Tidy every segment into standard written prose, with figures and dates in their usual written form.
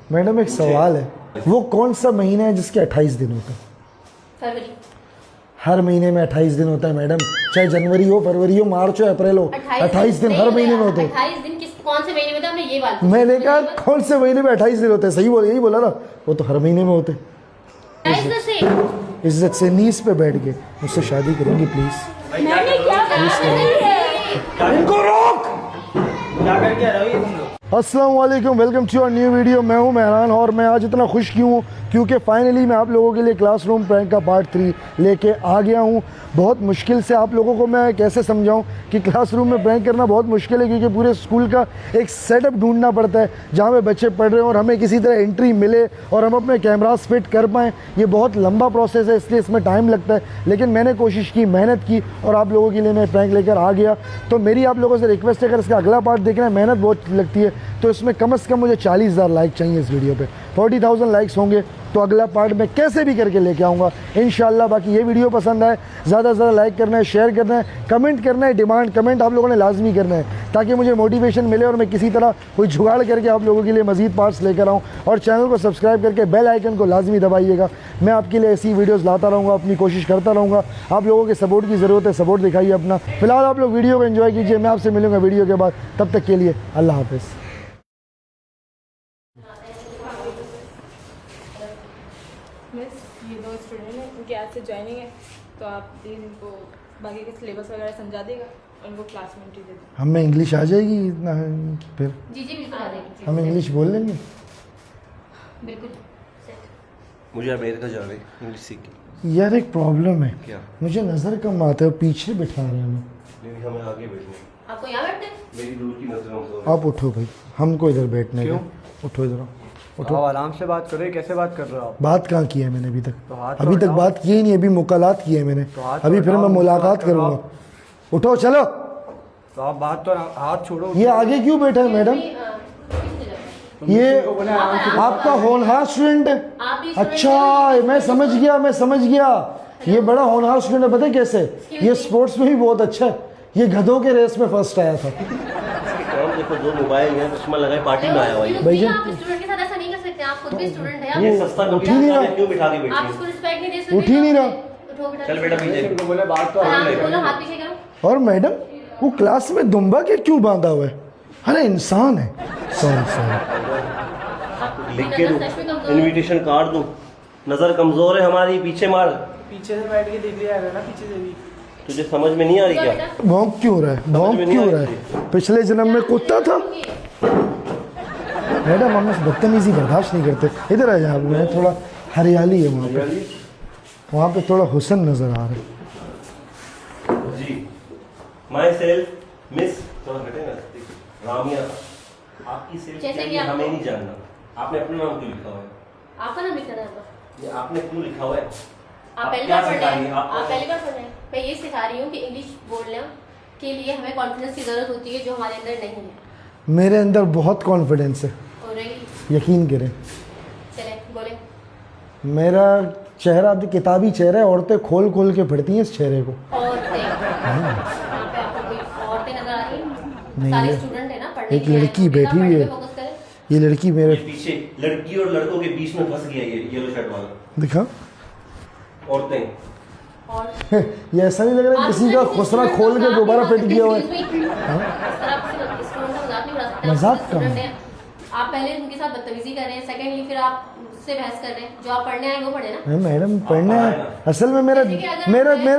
Madam एक सवाल है, वो कौन सा महीना है जिसके 28 दिन होते हैं? फरवरी। हर महीने में 28 दिन होता है मैडम, चाहे जनवरी हो, फरवरी हो, मार्च हो, अप्रैल हो, 28 दिन हर महीने में होते हैं। 28 दिन कौन से महीने में था? हमने ये बात पूछी। मैंने कहा कौन से महीने में 28 दिन होते हैं, सही बोल, यही बोला ना, वो तो हर महीने में होते हैं। इज्जत से नीस पे बैठ के मुझसे शादी करेंगी प्लीज? मैंने क्या कहा? इनको रोक। क्या करके आ रहे हो तुम लोग? अस्सलाम वालेकुम, welcome to our new video. मैं हूं मेहरान और मैं आज इतना खुश क्यों हूँ क्योंकि फाइनली मैं आप लोगों के लिए क्लासरूम प्रैंक का पार्ट 3 लेके आ गया हूं। बहुत मुश्किल से आप लोगों को मैं कैसे समझाऊं कि क्लासरूम में प्रैंक करना बहुत मुश्किल है, क्योंकि पूरे स्कूल का एक सेटअप ढूंढना पड़ता है जहां पे बच्चे पढ़ रहे हैं और हमें किसी तरह एंट्री मिले और हम अपने कैमरास फिट कर पाएँ। ये बहुत लंबा प्रोसेस है, इसलिए इसमें टाइम लगता है, लेकिन मैंने कोशिश की, मेहनत की और आप लोगों के लिए मैं प्रैंक लेकर आ गया। तो मेरी आप लोगों से रिक्वेस्ट है, अगर इसका अगला पार्ट देखना है, मेहनत बहुत लगती है, तो इसमें कम से कम मुझे 40,000 लाइक चाहिए इस वीडियो पे। 40,000 लाइक्स होंगे तो अगला पार्ट मैं कैसे भी करके लेके आऊँगा इंशाल्लाह। बाकी ये वीडियो पसंद आए, ज़्यादा से ज़्यादा लाइक करना है, शेयर करना है, कमेंट करना है, डिमांड कमेंट आप लोगों ने लाजमी करना है ताकि मुझे मोटिवेशन मिले और मैं किसी तरह कोई जुगाड़ करके आप लोगों के लिए मज़ीद पार्ट्स लेकर आऊँ। और चैनल को सब्सक्राइब करके बेल आइकन को लाजमी दबाइएगा। मैं आपके लिए ऐसी वीडियोज़ लाता रहूँगा, अपनी कोशिश करता रहूँगा। आप लोगों के सपोर्ट की ज़रूरत है, सपोर्ट दिखाइए अपना। फिलहाल आप लोग वीडियो को एंजॉय कीजिए, मैं आपसे मिलूँगा वीडियो के बाद, तब तक के लिए अल्लाह हाफ़िज़। मिस, ये 2 स्टूडेंट हैं, इनकी आज से ज्वाइनिंग है, तो आप प्लीज़ इनको बाकी के सिलेबस वगैरह समझा देगा और इनको क्लास में एंट्री दे देगा। हमें इंग्लिश आ जाएगी इतना फिर? जी बिल्कुल आ जाएगी। हम इंग्लिश बोल लेंगे? बिल्कुल। मुझे अमेरिका जाना है इंग्लिश सीख के। यार एक प्रॉब्लम है, क्या? मुझे नज़र कम आता है, पीछे बिठा रहे हैं हमें। नहीं, हमें आगे बैठना है। आपको यहाँ बैठते हैं? मेरी दूर की नजरों को। आप उठो भाई, हमको इधर बैठने क्यों? दो। उठो इधर आओ, उठो। आप आराम से बात करो, कैसे बात कर रहे हो आप? बात कहाँ की है मैंने अभी तक? तो हाथ अभी तो तक हटाओ। बात की ही नहीं, अभी मुकालात की है मैंने, तो हाथ अभी तो फिर मैं हटाओ, मुलाकात बात करो करूँगा। आप। उठो चलो। तो आप बात तो हाथ छोड़ो। ये आगे क्यों बैठा है मैडम? ये आपका होनहार स्टूडेंट है? आप भी अच्छा, मैं समझ गया, मैं समझ गया। ये बड़ा होनहार स्टूडेंट है, पता है कैसे? ये स्पोर्ट्स में भी बहुत अच्छा है, ये गधों के रेस में फर्स्ट आया था। और देखो, 2 मोबाइल हैं, चश्मा लगाए पार्टी में आया हुआ है। भैया आप स्टूडेंट के साथ ऐसा नहीं कर सकते, आप खुद भी स्टूडेंट हैं। ये सस्ता उठ ही नहीं रहा। क्यों बिठा के आप बैठी इसको है? रिस्पेक्ट नहीं दे सकते। उठ ही नहीं रहा। उठो बेटा। चल बेटा पीछे। इनको बोले बात तो आराम हाथ से बोलो, हाथ पीछे करो। और मैडम वो क्लास में दुम्बा के क्यों बांधा हुआ है? अरे इंसान है। सॉरी। लिख के दूं, इनविटेशन कार्ड दूं। नजर कमजोर है हमारी, पीछे मार। पीछे से बैठ के देख लिया है ना, पीछे से भी। तुझे समझ में नहीं आ रही क्या? भौंक क्यों रहा है? भौंक क्यों रहा है? पिछले जन्म में कुत्ता था? मैडम हम बदतमीजी बर्दाश्त नहीं करते। इधर आ जाए, मैं थोड़ा हरियाली है वहाँ पे थोड़ा हुस्न नजर आ रहा है। जी, माई सेल्फ मिस, थोड़ा हटेगा, रामिया। आपकी सेल्फ जैसे क्या कि है, आपको- हमें नहीं जानना। आपने अपना नाम क्यों लिखा हुआ है? आपका नाम लिखा था? ये आपने क्यों लिखा हुआ है? आप आप पहली क्या बार पढ़ सिखा रहे रही हैं? हैं? आप पहली बार पढ़ रहे हैं? मैं ये सिखा रही हूँ कि इंग्लिश बोलने के लिए हमें कॉन्फिडेंस की जरूरत होती है, जो हमारे अंदर नहीं है। मेरे अंदर बहुत कॉन्फिडेंस है, और रही, यकीन करें। चले बोले। मेरा चेहरा अब किताबी चेहरा है, औरतें खोल खोल के पढ़ती हैं इस चेहरे को। औरतें, यहाँ पे आपको कोई औरतें नजर आ रही नहीं, हैं? सारे ये स्टूडेंट है ना, पढ़ने एक के लिए लड़की आए हैं, बैठी हुई है। फोकस करें। ये लड़की मेरे ये पीछे लड़की और लड़कों के बीच में फंस गया ये येलो शर्ट वाला। दिखा। औरतें और ये ऐसा नहीं लग रहा है किसी का खुसरा खोल के दोबारा फिट किया हुआ है। मजाक का आप पहले उनके साथ बदतमीजी कर रहे हैं, सेकंडली फिर आप उससे बहस कर रहे हैं। जो आप पढ़ने आए वो पढ़े ना। मैडम पढ़ना है, असल में मेरा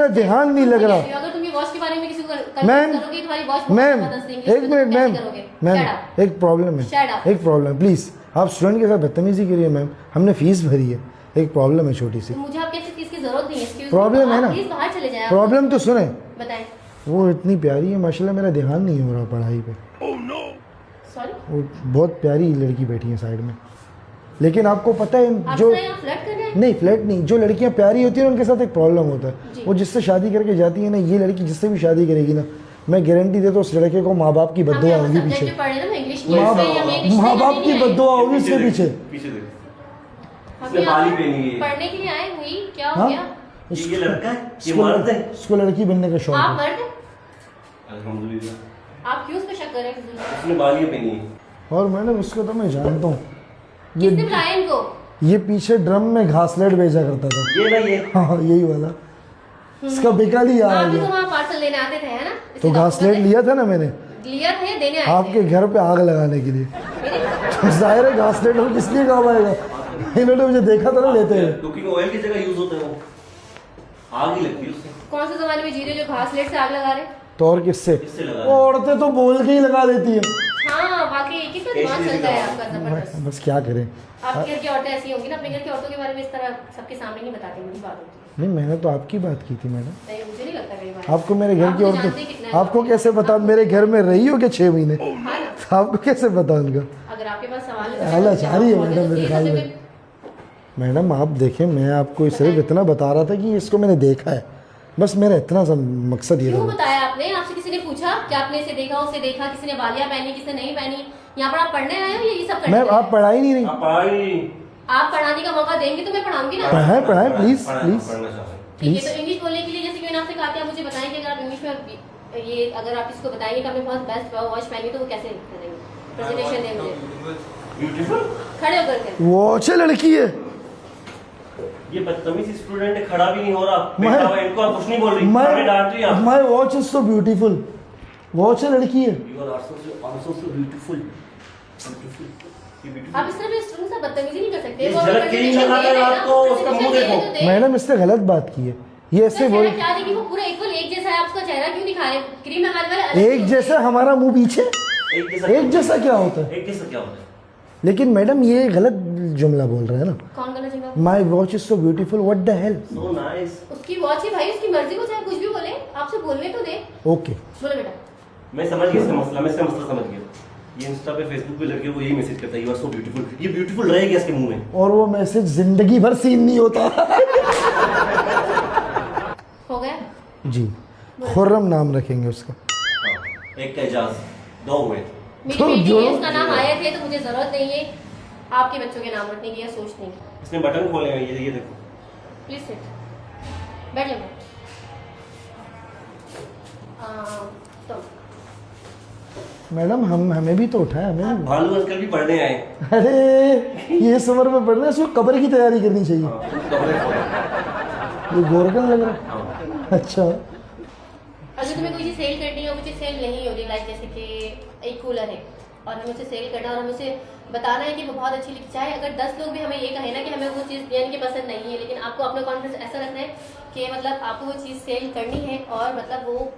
ध्यान नहीं लग रहा। अगर तुम ये वॉच के बारे में किसी को मैम, करोगे, तुम्हारी वॉच मैम एक एक मिनट मैम, एक प्रॉब्लम Shut है, up. एक प्रॉब्लम। प्लीज़ आप स्टूडेंट के साथ बदतमीजी करिए मैम, हमने फीस भरी है, एक प्रॉब्लम है छोटी सी। मुझे आपके चीज की जरूरत नहीं है। प्रॉब्लम है ना, प्लीज बाहर चले जाएं। प्रॉब्लम तो सुने। बताएं। वो इतनी प्यारी है माशाल्लाह, मेरा ध्यान नहीं हो रहा पढ़ाई पे। सॉरी, वो बहुत प्यारी लड़की बैठी है साइड में, लेकिन आपको पता है आप जो फ्लर्ट कर रहे हैं? नहीं, फ्लैट नहीं, जो लड़कियां प्यारी होती हैं उनके साथ एक प्रॉब्लम होता है। जी। वो जिससे शादी करके जाती है ना, ये लड़की जिससे भी शादी करेगी ना, मैं गारंटी देता हूँ उस लड़के को माँ बाप की बद्दुआ होगी पीछे। माँ बाप की बद्दुआ होगी इसके पीछे। पीछे देख, इसने बाली पहनी है। पढ़ने के लिए आए हुई, क्या हो हाँ? गया? ये लड़का है, ये मर्द है। इसको लड़की बनने का शौक आप है। मर्द हैं? अल्हम्दुलिल्लाह। आप क्यों उस पे शक कर रहे हैं? उसने बालियां पहनी है। और मैडम उसको तो मैं जानता हूँ, किसने बुलाया इनको? ये पीछे ड्रम में घासलेट भेजा करता था। ये ना ये हाँ यही वाला, इसका बेकार ही याद आ आप भी तो गया। वहाँ पार्सल लेने आते थे है ना? तो इसलिए घासलेट आपको लिया था ना मैंने लिया थे, देने आए आपके घर पे आग लगाने के लिए। तो जाहिर है घासलेट और किस लिए काम आएगा, इन्होंने मुझे देखा था ना लेते हुए। कुकिंग ऑयल की जगह यूज होता है वो, आग ही लगती है उससे। कौन से जमाने में जी रहे जो घास लेट से आग लगा रहे? तो और किससे, किससे लगा वो औरतें तो बोल के ही लगा देती है। हाँ वाकई कितना दिमाग चलता है आपका जबरदस्त। बस क्या करें। आपके घर की औरतें ऐसी होंगी ना, अपने घर की औरतों के बारे में इस तरह सबके सामने नहीं बताती, बड़ी बात होती है। नहीं मैंने तो आपकी बात की थी मैडम। नहीं मुझे नहीं लगता मेरी बात। आपको मेरे घर आप की मुझे जानते औरतें, कितना है। आपको कैसे पता, मेरे घर में रही हो क्या 6 महीने, हाँ ना, तो आपको कैसे पता उनका। अगर आपके पास सवाल है हालत तो आ रही है आप मैडम मेरे ख्याल में। मैडम आप देखें, मैं आपको सिर्फ इतना बता रहा था कि इसको मैंने देखा है, बस मेरा इतना सा मकसद ये क्यों था। बताया आपने? आपसे किसी ने पूछा कि आपने इसे देखा, उसे देखा, किसी ने वालिया पहनी, किसी ने नहीं पहनी? यहाँ पर आप पढ़ने आए हो या ये सब करने मैम आए हो? आप पढ़ाई नहीं रही, आप पढ़ाई आप पढ़ाने का मौका देंगे तो मैं पढ़ाऊंगी ना। पढ़ाएं पढ़ाएं प्लीज प्लीज। पढ़ना चाह रहे हैं। ठीक है, तो इंग्लिश बोलने के लिए जैसे कि मैंने आपसे कहा कि आप मुझे बताएं कि अगर आप इंग्लिश में ये अगर आप इसको बताएंगे कि आपने बहुत बेस्ट वॉच पहनी तो वो कैसे करेंगे, प्रेजेंटेशन देंगे मुझे ब्यूटीफुल। खड़े होकर के। वॉच है लड़की है, ये बदतमीज स्टूडेंट है, खड़ा भी नहीं हो रहा। मैं- बैठा हुआ है, इनको आप कुछ नहीं बोल रही, हमें डांट रही आप। My watch is so beautiful, watch है लड़की है। You are also so beautiful. Beautiful. ये beautiful. आप इस तरह भी स्टूडेंट से बदतमीजी नहीं कर सकते। इस वो झलक presentation क्रीम दे लगाते रहे हैं हैं रात ना, को, उसका presentation मुंह दे रहे देखो। हैं तो दे। मैडम इसने गलत बात की है, ये ऐसे तो बोल, चेहरा क्या देखिए, वो पूरा इक्वल एक जैसा है, आप उसका चेहरा क्यों दिखा रहे हैं? क्रीम लगाने वाले अलग एक जैसा हमारा मुंह पीछे, एक जैसा क्या होता है? एक जैसा क्या होता है? लेकिन मैडम ये गलत जुमला बोल रहे हैं ना। कौन करना चाहिए? My watch is so beautiful, what the hell. So nice. उसकी वॉच ही भाई, उसकी मर्जी को चाहे कुछ भी बोले, आपसे बोलने तो दे। ओके बोलो बेटा। मैं समझ गया इसका मसला, मैं इसका मसला समझ गया। ये इंस्टा पे फेसबुक पे लड़कियों को यही मैसेज करता है, यू आर सो ब्यूटीफुल। ये ब्यूटीफुल रहेगी इसके मुंह में। और वो मैसेज जिंदगी भर सीन नहीं होता। हो गया? जी, खुर्रम नाम रखेंगे उसका। हाँ, एक का इजाज, दो हुए। मेरी तो बेटी जो- है, उसका नाम आए थे, तो मुझे जरूरत नहीं है आपके बच्चों के नाम रखने की या सोचने की। इसने बटन खोले हैं, ये देखो। प्लीज सिट, बैठ जाओ। तो मैडम हमें भी तो उठाया हमें। भालू अंकल भी पढ़ने आए। अरे ये समर में पढ़ रहे हैं, इसको कब्र की तैयारी करनी चाहिए। हाँ, कमरे खोले। ये गोरकन लग रहा है। हाँ। अच्छा, अगर तुम्हें कोई चीज़ सेल करनी हो, कुछ सेल नहीं हो रही, लाइक जैसे कि एक कूलर है और हमें उसे सेल करना है और हमें उसे बताना है कि वो बहुत अच्छी लिखी, चाहे अगर 10 लोग भी हमें ये कहे ना कि हमें वो चीज़ यानी कि पसंद नहीं है, लेकिन आपको अपना कॉन्फिडेंस ऐसा रखना है कि मतलब आपको वो चीज़ सेल करनी है और मतलब वो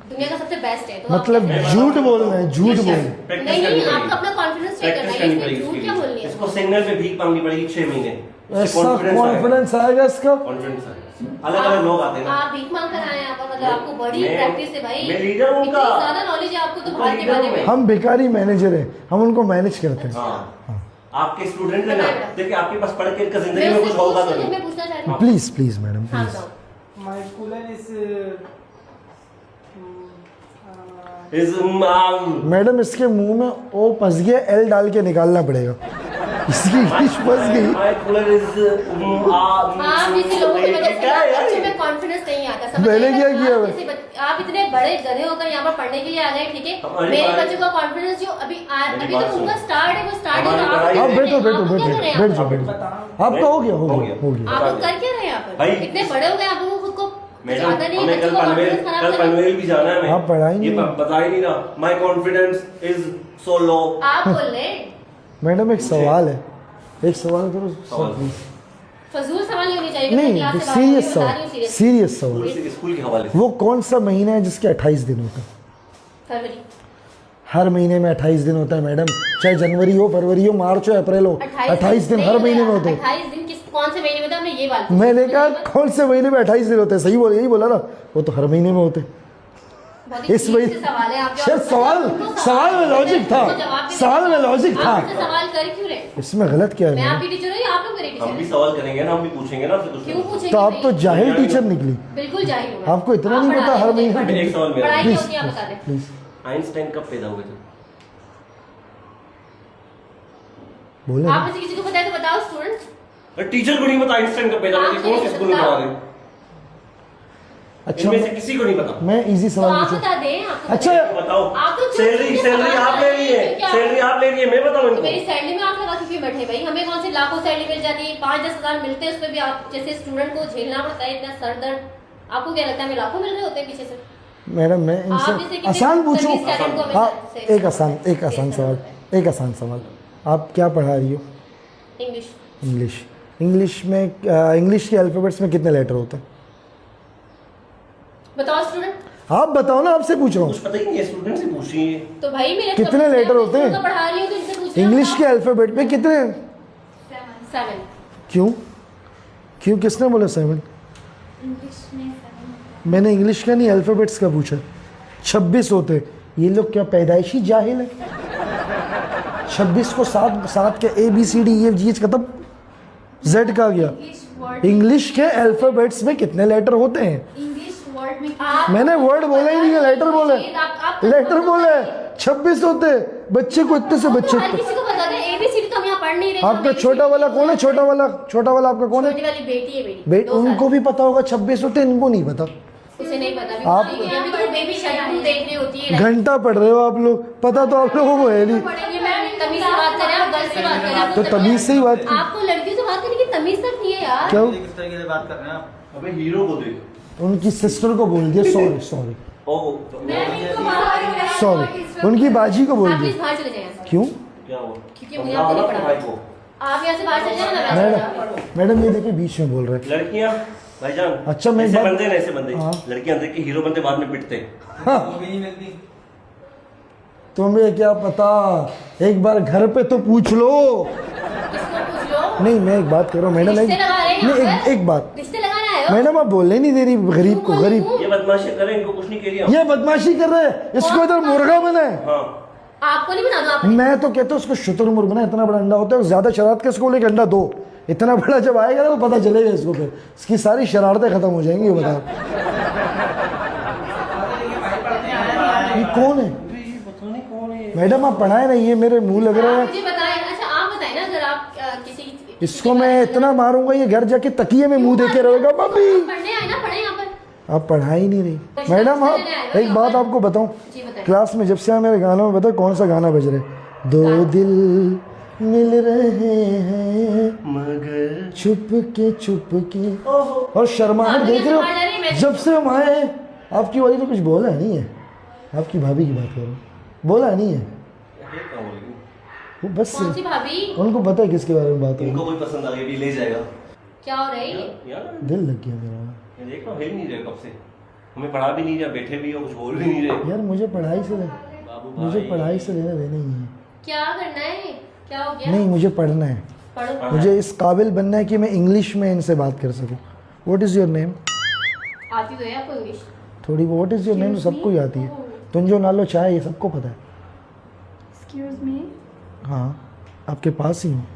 दुनिया का सबसे बेस्ट है। तो आप मतलब कैसे- झूठ बोलना है, झूठ Yes, yes. बोलना। प्रैक्टिस नहीं करनी नहीं, पड़ेगी। आपको अपना कॉन्फिडेंस चेक करना प्रैक्टिस है, करनी इसमें पड़ेगी झूठ उसके क्या बोलनी लिए। है? इसको सिग्नल पे भीख मांगनी पड़ेगी 6 महीने। ऐसा कॉन्फिडेंस आएगा इसका। कॉन्फिडेंस अलग अलग लोग आते हैं ना। आप भीख मांग कर आए हैं यहाँ पर, मतलब आपको बड़ी मैं- प्रैक्टिस है भाई। मैं लीडर हूँ इतनी उनका। ज्यादा नॉलेज है आपको तो उनका बाहर के लीडर बारे हूँ में। हम भिखारी मैनेजर हैं, हम उनको मैनेज करते हैं। हाँ। आपके स्टूडेंट है ना, बताइए। देखिए आपके पास पढ़ के इनका जिंदगी मैं में उससे कुछ होगा तो पूछ रही हूँ, नहीं। मैं पूछना चाह रही हूँ। प्लीज प्लीज मैडम हाँ प्लीज। बताओ। My cooler is इस मैडम इसके मुंह में ओ फंस गया, एल डाल के निकालना पड़ेगा, इसकी इंग्लिश फंस गई। माय कूलर इज आप जैसे लोगों की वजह से क्या है यार बच्चों ये? में कॉन्फिडेंस नहीं आता, समझ मैंने रहे क्या हैं? किया आप है? जैसे आप इतने बड़े गधे होकर यहाँ पर पढ़ने के लिए आ गए, ठीक है? हमारी मेरे बात- बच्चों का कॉन्फिडेंस जो अभी मेरी तो बात उनका सुनो। स्टार्ट है, वो स्टार्ट है। हमारी तो पढ़ाई- आप बैठो बैठो आप बैठो क्या कर रहे हैं बैठ यहाँ जाओ पर? बैठ जाओ। आपका हो गया हो हो गया गया। हो गया। आप लोग कर क्या रहे हैं यहाँ पर? भाई- इतने बड़े हो गए, आप लोगों को खुद को मैडम ज्यादा नहीं है, हमें बच्चों का कॉन्फिडेंस खराब कल कर रहे हैं। पनवेल भी जाना है हमें। आप पढ़ाई नहीं ये है। बता ही नहीं रहा। माय कॉन्फिडेंस इज सो लो। आप बोल रहे हैं। मैडम एक सवाल है, एक सवाल करो सवाल। प्लीज। फजूल सवाल नहीं होने चाहिए। मैं नहीं क्लास से बाहर सीरियस बता रही हूँ, सवाल, serious। सीरियस सवाल। स्कूल के हवाले से वो कौन सा महीना है जिसके 28 दिन होते हैं? फरवरी। हर महीने में 28 दिन होता है मैडम, चाहे जनवरी हो, फरवरी हो, मार्च हो, अप्रैल हो, 28 दिन हर महीने में होते हैं। 28 दिन किस कौन से महीने में? तो हमने ये बात पूछी। मैंने कहा कौन से महीने में 28 दिन होते हैं, सही बोल, यही बोला ना, वो तो हर महीने में होते हैं। बहुत ही इस ठीक महीने- से सवाल है आपके। शायद सवाल में लॉजिक था, सवाल में लॉजिक था। आप मुझसे सवाल कर क्यों रहे? इसमें गलत क्या है मैं मैडम? आपकी टीचर हूँ या आप लोग मेरे टीचर हम भी हैं? सवाल करेंगे ना, हम भी पूछेंगे ना आपसे कुछ। क्यों पूछेंगे? तो आप तो नहीं। जाहिल टीचर निकली। बिल्कुल जाहिल हूँ मैं। आपको इतना आप नहीं पढ़ा पता रहे हर हो, महीने पढ़ा रहे हो। एक सवाल मेरा। पढ़ाई प्लीज क्या होती है आप बता दें। प्लीज आइंस्टाइन कब पैदा हुए थे? बोले आप ना। में से किसी को पता है तो बताओ स्टूडेंट। टीचर को नहीं पता आइंस्टाइन कब पैदा हुए थे, कौन से स्कूल में पढ़ा रहे हैं? अच्छा इनमें से किसी को नहीं पता। मैं इजी तो सवाल आप पूछूं? बता दें। आपको अच्छा पता है। बताओ। आप तो सैलरी चुप सैलरी से आप ले रही है, क्या? सैलरी आप ले रही है, मैं बताऊं तो मेरी इनको? सैलरी में आप लगा के क्यों भी बैठे भाई, हमें कौन सी लाखों सैलरी मिल जाती है, 5-10 हजार मिलते हैं, उस पर भी आप जैसे स्टूडेंट को झेलना पड़ता है इतना सर दर्द। आपको क्या लगता है हमें लाखों मिल रहे होते हैं पीछे से? मैडम मैं आप जैसे इनसे किसी आसान पूछूं? सर्विस स्टूडेंट को हमें हाँ, से- एक आसान सवाल, आप क्या पढ़ा रही हो? इंग्लिश। इंग्लिश में इंग्लिश के अल्फ़ाबेट्स में कितने लेटर होते हैं? बताओ स्टूडेंट। आप बताओ ना, आपसे पूछ रहा हूँ। कुछ पता ही नहीं है, स्टूडेंट से पूछ रही है। तो भाई मेरे कितने लेटर होते हैं? तो पढ़ा रही हूँ तो इनसे पूछ रही हूँ। इंग्लिश के अल्फ़ाबेट में कितने? 7। क्यों किसने बोला 7? इंग्लिश में 7 मैंने इंग्लिश का नहीं, अल्फ़ाबेट्स का पूछा। 26 होते। ये लोग क्या पैदाइशी जाहिल है? 26 को 7 के ABCD खत्म, Z का गया। इंग्लिश वर्ड इंग्लिश के अल्फ़ाबेट्स में कितने लेटर होते हैं? इंग्लिश वर्ड में आप- मैंने वर्ड बोला ही नहीं है, लेटर बोले। आप- लेटर बोले 26 होते। बच्चे को इतने से बच्चे हर किसी को बता दें, ABCD तो हम यहाँ पढ़ नहीं रहे। आपका छोटा वाला कौन है? छोटा वाला आपका कौन है? छोटी वाली बेटी है मेरी। 2 साल। उनको भी पता होगा 26 होते, इनको नहीं पता। उसे नहीं पता। आप- अभी तो बेबी शायद देख रही होती है। घंटा पढ़ रहे हो आप लोग, पता तो आप लोगों को है नहीं। पढ़ेंगे मैम, तमीज से बात करें, आप गर्ल्स से बात करें। तो तमीज से ही बात की। आपको लड़कियों से बात करने की तमीज तक नहीं है यार। क्यों? किस तरीके से बात कर रहे हैं आप? अबे हीरो को देख। उनकी सिस्टर को बोल दिया, सॉरी ओहो उनकी बाजी को बोल आप प्लीज दिया। बाहर चले जाएं। क्यों? क्या हुआ? क्योंकि मुझे आपको नहीं भाई पढ़ा। को आप यहाँ से बाहर चले जाए ना, मैं मैडम मैडम ये देखिए बीच में बोल रहे हैं। लड़कियां भाईजान, अच्छा, मैं ऐसे बात- बंदे ना, ऐसे बंदे हाँ। लड़कियां देख के हीरो बनते, बाद में पिटते हैं। वो भी नहीं मिलती। तुम्हें क्या पता, एक बार घर पे तो पूछ लो। किसको पूछ लो? नहीं, मैं एक बात कर रहा हूँ मैडम, रिश्ते लगा रहे हैं नहीं यहाँ पे? एक बात रिश्ते लगाने आए हो? मैडम, आप बोलने नहीं दे रही गरीब को। गरीब ये बदमाशी करें, इनको कुछ नहीं कह रही हम। ये बदमाशी कर रहे हैं, इसको इधर मुर्गा बनाए। हाँ, आपको नहीं बता दो आप। मैं तो कहता हूँ उसको शुतुरमुर्ग बना, इतना बड़ा अंडा होता है, ज्यादा शरारत के इसको लेकर अंडा दो। इतना बड़ा जब आएगा ना तो पता चलेगा इसको, फिर इसकी सारी शरारतें खत्म हो जाएंगी। ये बताओ ये कौन है? पता नहीं कौन है। मैडम आप पढ़ाए नहीं, ये मेरे मुंह लग रहा आप है। मुझे बताएं। अच्छा आप बताएं ना, अगर आप किसी इसको मैं इतना मारूंगा, ये घर जाके तकिए में मुंह देके रहेगा। मम्मी पढ़ने आए ना, पढ़े यहाँ पर। आप पढ़ा ही नहीं रही मैडम। आप एक बात आपको बताऊं, जी बताएं। क्लास में जब से आप मेरे गानों में बताओ कौन सा गाना बज रहा है? 2 दिल मिल रहे हैं मगर छुप के और शर्माहट आप देख रहे मुझे नहीं, हो। मैं- जब से हम आए आपकी वाली तो कुछ बोला नहीं है। आपकी भाभी की बात करो, बोला नहीं है वो, बस कौन सी भाभी? उनको पता है किसके बारे में बात हो रही इनको कोई पसंद आ गई, अभी ले जाएगा। क्या हो रहा है ये? यार है। दिल लग गया मेरा। ये देख लो, हिल नहीं रहे कब से, हमें पढ़ा भी नहीं रहा, बैठे भी हो, कुछ बोल भी नहीं रहे। यार मुझे पढ़ाई से बाबू मुझे भाई, पढ़ाई से लेना देना ही है। क्या करना है? क्या हो गया? नहीं, मुझे पढ़ना है। पढ़ो। मुझे इस काबिल बनना है कि मैं इंग्लिश में इनसे बात कर सकूं। What is your name? आती तो है आपको इंग्लिश? थोड़ी व्हाट इज़ योर नेम तो सबको ही आती है। तुम जो नालो चाहे ये सबको पता है। एक्सक्यूज मी, हाँ, आपके पास ही हूँ।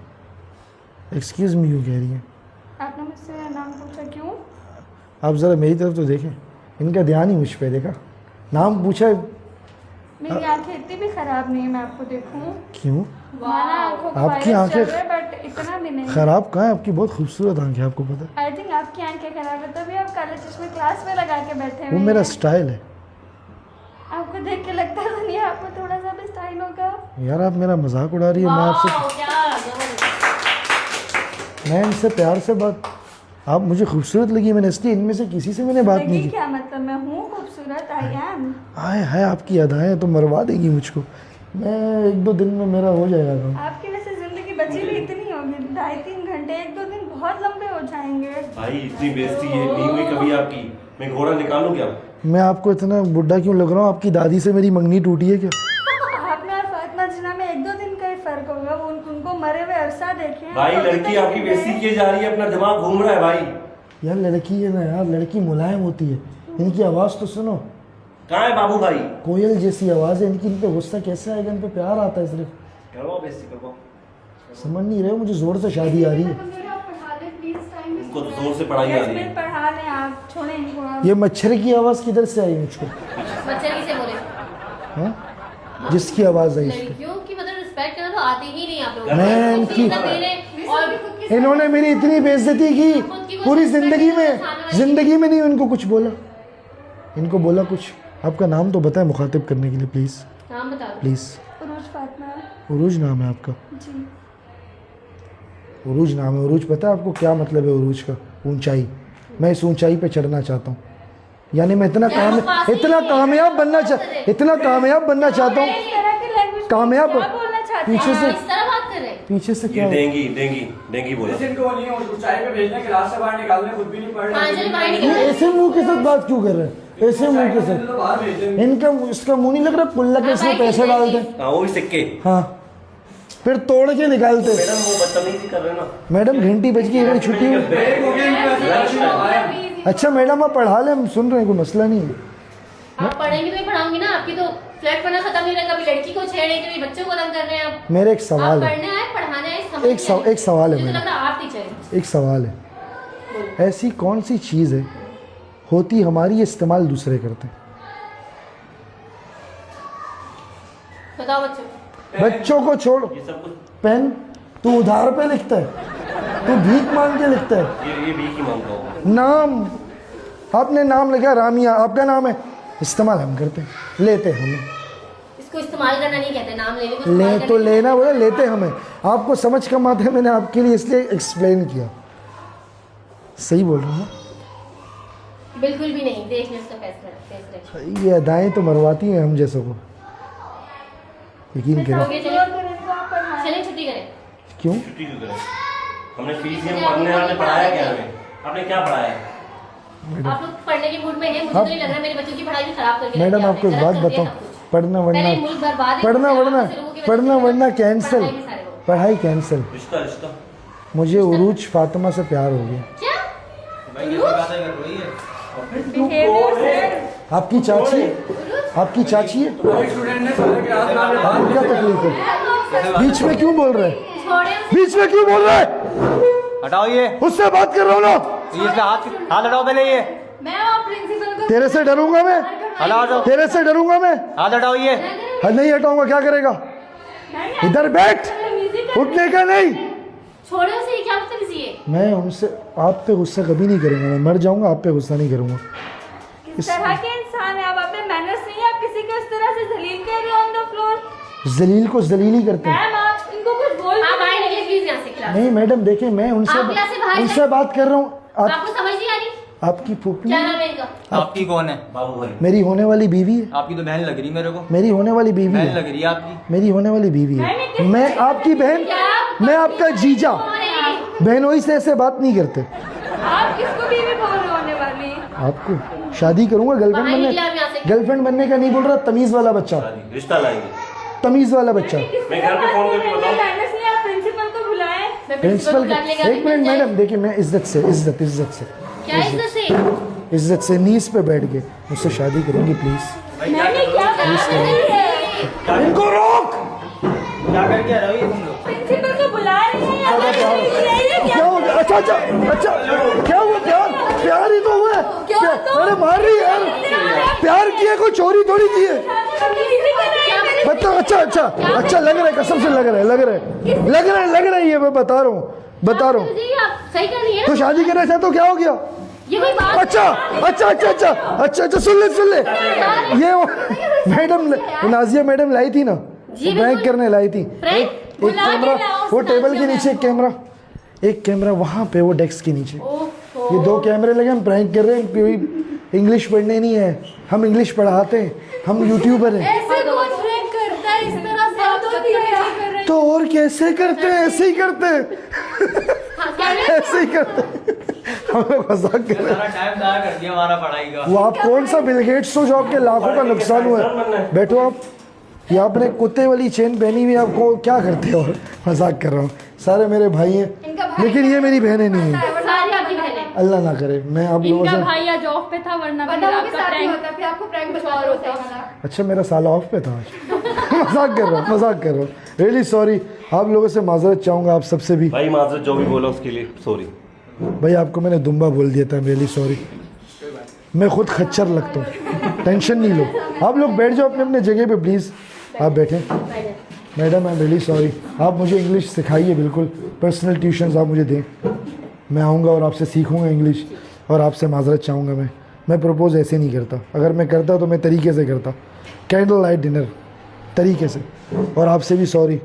एक्सक्यूज़ मी यू कह रही है। आपने मुझसे नाम पूछा क्यों? आप ज़रा मेरी तरफ तो देखें, इनका ध्यान ही मुझ पे। देखा, नाम पूछा। मेरी आंखें इतनी भी खराब नहीं है, मैं आपको देखूं। क्यों? माना आंखों का आपकी वायरस चल आंखें- रहा है, बट इतना भी नहीं। ख़राब कहाँ है? आपकी बहुत खूबसूरत आंखें, आपको पता है। आई थिंक आपकी आंखें खराब है, तभी आप काले चश्मे क्लास में लगा के बैठे वो हुए मेरा हैं। स्टाइल है। आपको देख के लगता तो नहीं है आपको थोड़ा सा भी स्टाइल होगा। यार आप मेरा मजाक उड़ा रही है। मैं आपसे वाह, क्या जबरदस्त। मैं इनसे प्यार से बात, आप मुझे खूबसूरत लगी, मैंने इसलिए इनमें से किसी से मैंने बात नहीं लगी की। क्या मतलब? मैं हूँ खूबसूरत, आई एम। आए हाय, आपकी अदाएं तो मरवा देगी मुझको। मैं 1-2 दिन में मेरा हो जाएगा काम। आपकी वैसे जिंदगी बची भी इतनी होगी, 2.5-3 घंटे, 1-2 दिन बहुत लंबे हो जाएंगे। भाई इतनी बेइज्जती है नहीं हुई कभी आपकी, मैं घोड़ा निकालूं क्या? मैं आपको इतना बुढ़ा क्यों लग रहा हूँ? आपकी दादी से मेरी मंगनी टूटी है क्या? आप में और फातिमा जिन्ना में 1-2 दिन का ही फर्क होगा। वो उनको मरे हुए अरसा देखे। भाई लड़की आपकी बेइज्जती की जा रही है, अपना दिमाग घूम रहा है भाई। यार लड़की है ना यार, लड़की मुलायम होती है। इनकी आवाज़ तो सुनो, कहाँ है बाबू भाई? कोयल जैसी आवाज़ है इनकी। इन पे गुस्सा कैसे आएगा? इन पे प्यार आता है सिर्फ। करवाओ बेइज्जती करवाओ। समझ नहीं रहे हो, मुझे ज़ोर से शादी आ रही है। उनको तो जोर से पढ़ाई आ रही है। पढ़ा लें आप, छोड़ें इनको आप। ये मच्छर की आवाज़ किधर से आई मुझको? मच्छर किसे बोले? हाँ, जिसकी आवाज़ आई इसको। लड़कियों की मतलब रिस्पेक्ट करना तो आती ही नहीं आप लोगों मैं को। इनकी- इतना मेरे और इन्होंने मेरी इतनी बेइज्जती की पूरी जिंदगी में नहीं इनको कुछ बोला। इनको बोला कुछ? आपका नाम तो बताएं मुखातिब करने के लिए प्लीज़ नाम बता दो। प्लीज़। उरूज फातिमा। उरूज नाम है आपका? जी। उरूज नाम है। उरूज पता है आपको क्या मतलब है उरूज का? ऊंचाई। मैं इस ऊंचाई पे चढ़ना चाहता हूँ, यानी मैं इतना कामयाब बनना चाहता हूँ। कामयाब पीछे से इस तरह बात कर रहे हैं। पीछे से क्या डेंगी बोला। इनको नहीं ऊंचाई पे भेजने क्लास से बाहर निकालने, खुद भी नहीं पढ़ हाँ, चलो बाहर ये निकल। ऐसे मुंह के साथ बात क्यों कर रहे हैं? ऐसे मुंह के साथ तो बाहर भेज देंगे। इनका इसका मुंह नहीं लग रहा पुल्ला के इसमें पैसे डालते हैं? हाँ वो भी सिक्के। हाँ, फिर तोड़ के निकालते। मैडम वो बदतमीजी कर रहे हो ना। मैडम घंटी बज गई, एक छुट्टी हो। ब्रेक हो गया इनको अच्छा मैडम आप पढ़ा ले, हम सुन रहे हैं, कोई मसला नहीं है। आप पढ़ेंगे तो ही पढ़ाऊंगी ना। आपकी तो फ्लैट पढ़ना खत्म नहीं रहा, कभी लड़की को छेड़े, कभी बच्चों को तंग कर रहे हैं आप। मेरे एक आप सवाल है, पढ़ना है, पढ़ाना है, समझ एक सवाल है मुझे तो मेरा। लग रहा है आप टीचर हैं। एक सवाल है, ऐसी कौन सी चीज़ है होती हमारी, इस्तेमाल दूसरे करते हैं? बताओ बच्चों। बच्चों को छोड़, ये सब कुछ पेन तू उधार पे लिखता है, तू भीख मांग के लिखता है। ये भी की मांगता हूँ। नाम, आपने नाम लिखा रामिया, आपका नाम है, इस्तेमाल हम करते हैं, लेते हमें। इसको इस्तेमाल करना नहीं कहते, नाम लेने को ले इस्तेमाल तो करना लेना बोला, लेते हमें। आपको समझ कम आता है, मैंने आपके लिए इसलिए एक्सप्लेन किया। सही बोल रहा हूँ नहीं। बिल्कुल भी नहीं, देख ले उसका फैसला। ना? ये अदाएं तो मरवाती हैं हम जैसों को, यकीन करें। हो गया, चलिए छुट्टी करें। क्यों? छुट्टी क्यों करें? हमने फीस दिया, पढ़ने आपने पढ़ाया क्या हमें? आपने क्या पढ़ाया? आप लोग पढ़ने के मूड में हैं, मुझे तो नहीं लग रहा मेरे बच्चों की पढ़ाई भी खराब करके मैडम रखी आपको एक आपने, बात गलत कर दिया बताऊं, सब कुछ। पढ़ना पहले वढ़ना मुल्क बर्बाद है, पढ़ना दूसरा वढ़ना आप लोगों की पढ़ना वजह से वढ़ना कैंसिल, पढ़ाई में सारे लोग। पढ़ाई कैंसिल। रिश्ता मुझे उरूज फातिमा से प्यार हो गया। क्या? भाई ये बातें कर रही है। आपकी चाची है, आपकी चाची है, एक स्टूडेंट ने सारे क्लास में आपको क्या तकलीफ है? बीच में क्यों बोल रहे हैं? छोड़े उसे। बीच में क्यों बोल रहे हैं? हटाओ ये उससे बात कर रहा हूँ ना। इसका हाथ हाथ हटाओ पहले ये। मैं और प्रिंसिपल को तेरे से डरूंगा मैं, हटाओ तेरे से डरूंगा मैं। हाथ हटाओ ये। नहीं हटाऊंगा, क्या करेगा? इधर बैठ, उठने का नहीं। छोड़े उसे, ये क्या बदतमीजी है? मैं उनसे, आप पे गुस्सा कभी नहीं करूंगा, मैं मर जाऊंगा, आप पे गुस्सा नहीं करूंगा। किस तरह के इंसान है आप? अपने मैनर्स नहीं है, आप किसी को इस तरह से जलील कर रहे हो ऑन द फ्लोर। जलील को जलील ही करते हैं। मैम आप इनको कुछ बोल आप बाहर निकले प्लीज यहाँ से क्लास। नहीं मैडम देखिए, मैं आप क्लास से बाहर उनसे जाइए। बात कर रहा हूँ। आप, आपको समझ नहीं आ रही? आपकी फूफी क्या नाम है इनका? आपकी कौन है? बाबू भाई। मेरी होने वाली बीवी है, आपकी तो बहन लग रही मेरे को। मेरी होने वाली बीवी बहन है, लग रही है आपकी। मेरी होने वाली बीवी है। मैं आपकी बहन, मैं आपका जीजा, कौन है? बहनोई से ऐसे बात नहीं करते। आप किसको बीवी बोल रहे होने वाली? आपको शादी करूंगा, गर्लफ्रेंड बाहर निकले आप बनने, यहाँ से। गर्लफ्रेंड बनने का नहीं बोल रहा, तमीज वाला बच्चा, शादी रिश्ता लाएंगे। तमीज वाला बच्चा। मैं घर पे फोन करके बताऊं? मैनर्स नहीं है, आप प्रिंसिपल को बुलाएं। मैं प्रिंसिपल बुला लेगा, एक मिनट जाए। मैडम देखिए, मैं इज्जत से इज्जत से क्या इज्जत से? इज्जत से नीज पे बैठ के मुझसे शादी करूंगी प्लीज। मैंने क्या कहा है? इनको रोक। क्या करके आ रहे हो ये तुम लोग? प्रिंसिपल को बुला रही हैं या क्या हो गया? अच्छा अच्छा अच्छा, क्या हुआ? प्यार ही तो हुआ है। अरे मार रही है यार, प्यार किया, कोई चोरी थोड़ी की है। बताओ। अच्छा लग रहा है, कसम से लग रहा है ये मैं बता रहा हूँ। जी, आप सही कर रही है तो ना? शादी करना चाहते हो, क्या हो गया? ये कोई बात अच्छा सुन ले। ये वो मैडम नाजिया मैडम लाई थी ना, जी, प्रैंक बिल्कुल। करने लाई थी। प्रैंक? एक बुला के कैमरा, लाओ वो उस टेबल के नाजिया नीचे एक कैमरा वहाँ पे, वो डेस्क के नीचे। ओहो। ये 2 कैमरे लगे, हम प्रैंक कर रहे हैं। कोई इंग्लिश पढ़ने नहीं है, हम इंग्लिश पढ़ाते हैं, हम यूट्यूबर हैं। ऐसे कौन प्रैंक करता है इस तरह से? आप तो कर रहे तो और कैसे करते हैं? ऐसे ही करते हैं, ऐसे ही करते हैं। हम लोग मजाक कर रहे हैं। सारा टाइम ज़ाया कर दिया हमारा पढ़ाई का। वो आप कौन सा बिल गेट्स हो जो आपके लाखों का नुकसान हुआ है? बैठो आप। ये आपने कुत्ते वाली चेन पहनी हुई, आपको क्या करते हो? और मजाक कर रहा हूँ, सारे मेरे भाई हैं, लेकिन ये मेरी बहनें नहीं है। सारी आपकी बहनें। अल्लाह ना करे मैं आप लोगों इनका से। भाई आज ऑफ पे था, वरना फिर आपका प्रैंक फिर आपको प्रैंक बता होता है। अच्छा मेरा साला ऑफ पे था आज। मजाक कर रहा हूँ। रियली सॉरी, आप लोगों से माजरत चाहूँगा, आप सबसे भी। भाई माजरत जो भी बोला उसके लिए सॉरी। भाई आपको मैंने दुम्बा बोल दिया था, रियली सॉरी। मैं खुद खच्चर लगता हूँ, टेंशन नहीं लो। आप लोग बैठ जाओ अपने अपने जगह पे प्लीज़, आप बैठें। Madam I am really sorry, आप मुझे इंग्लिश सिखाइए, बिल्कुल पर्सनल ट्यूशन्स आप मुझे दें। मैं आऊँगा और आपसे सीखूँगा इंग्लिश, और आपसे माजरत चाहूँगा। मैं प्रपोज ऐसे नहीं करता, अगर मैं करता तो मैं तरीके से करता, कैंडल लाइट डिनर तरीके से। और आपसे भी सॉरी,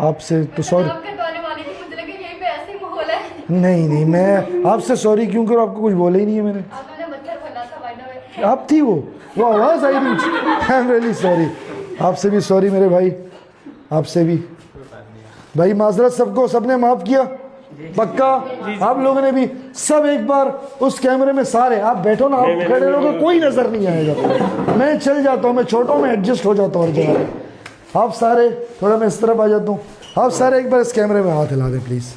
आपसे तो सॉरी। करवाने वाली थी, मुझे लगा यहीं पे ऐसे बोला है? नहीं नहीं, मैं आपसे सॉरी क्यों करूँ, आपको कुछ बोला ही नहीं है मैंने। आपने बदतर बोला था बाय द वे। आप थी वो आवाज़ आई थी। आई एम रियली सॉरी, आपसे भी सॉरी मेरे भाई, आपसे भी भाई माजरत। सबको, सबने माफ़ किया पक्का? आप लोगों ने भी सब एक बार उस कैमरे में सारे, आप बैठो ना, आप खड़े रहोगे कोई नजर नहीं आएगा। मैं चल जाता हूँ, मैं छोटा हूँ, मैं एडजस्ट हो जाता हूँ हर जगह। आप सारे थोड़ा, मैं इस तरफ आ जाता हूँ, आप सारे एक बार इस कैमरे में हाथ हिला दें प्लीज़।